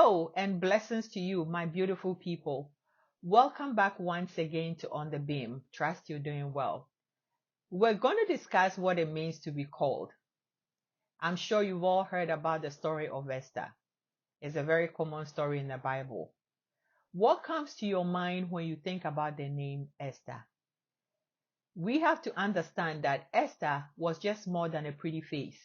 Hello and blessings to you, my beautiful people. Welcome back once again to On the Beam. Trust you're doing well. We're going to discuss what it means to be called. I'm sure you've all heard about the story of Esther. It's a very common story in the Bible. What comes to your mind when you think about the name Esther? We have to understand that Esther was just more than a pretty face.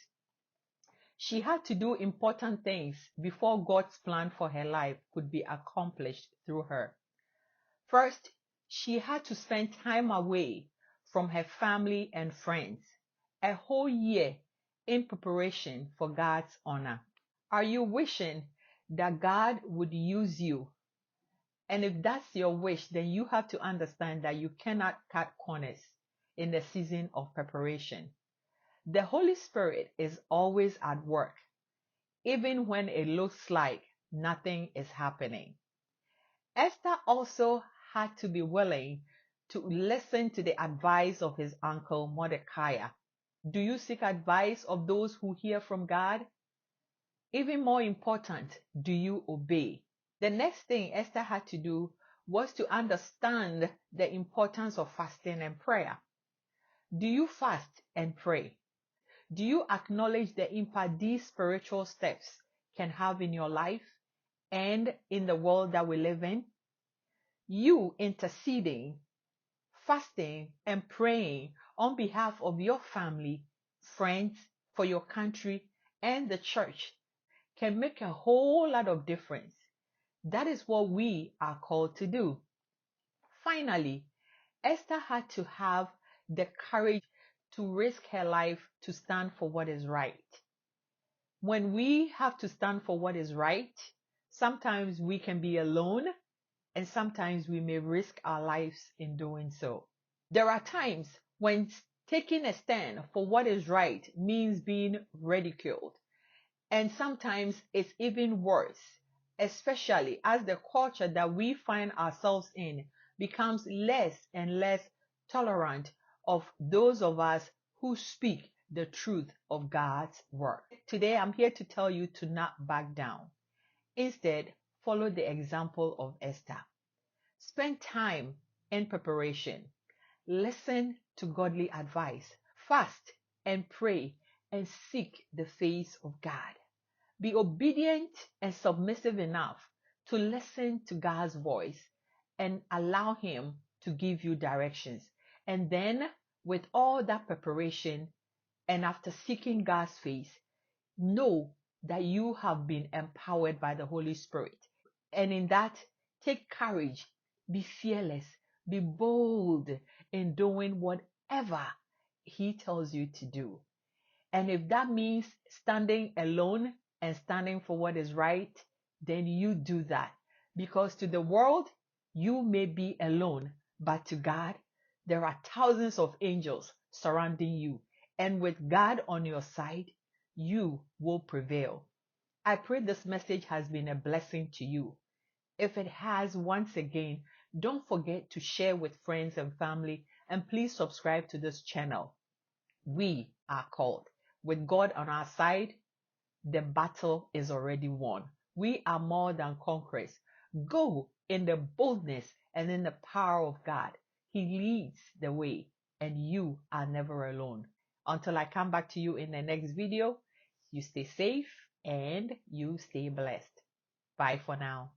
She had to do important things before God's plan for her life could be accomplished through her. First, she had to spend time away from her family and friends, a whole year in preparation for God's honor. Are you wishing that God would use you? And if that's your wish, then you have to understand that you cannot cut corners in the season of preparation. The Holy Spirit is always at work, even when it looks like nothing is happening. Esther also had to be willing to listen to the advice of his uncle Mordecai. Do you seek advice of those who hear from God? Even more important, do you obey? The next thing Esther had to do was to understand the importance of fasting and prayer. Do you fast and pray? Do you acknowledge the impact these spiritual steps can have in your life and in the world that we live in? You interceding, fasting, and praying on behalf of your family, friends, for your country, and the church can make a whole lot of difference. That is what we are called to do. Finally, Esther had to have the courage to risk her life to stand for what is right. When we have to stand for what is right, sometimes we can be alone and sometimes we may risk our lives in doing so. There are times when taking a stand for what is right means being ridiculed. And sometimes it's even worse, especially as the culture that we find ourselves in becomes less and less tolerant of those of us who speak the truth of God's word. Today, I'm here to tell you to not back down. Instead, follow the example of Esther. Spend time in preparation. Listen to godly advice. Fast and pray and seek the face of God. Be obedient and submissive enough to listen to God's voice and allow Him to give you directions. And then, with all that preparation and after seeking God's face, know that you have been empowered by the Holy Spirit. And in that, take courage, be fearless, be bold in doing whatever He tells you to do. And if that means standing alone and standing for what is right, then you do that. Because to the world, you may be alone, but to God, there are thousands of angels surrounding you. And with God on your side, you will prevail. I pray this message has been a blessing to you. If it has, once again, don't forget to share with friends and family, and please subscribe to this channel. We are called. With God on our side, the battle is already won. We are more than conquerors. Go in the boldness and in the power of God. He leads the way, and you are never alone. Until I come back to you in the next video, you stay safe and you stay blessed. Bye for now.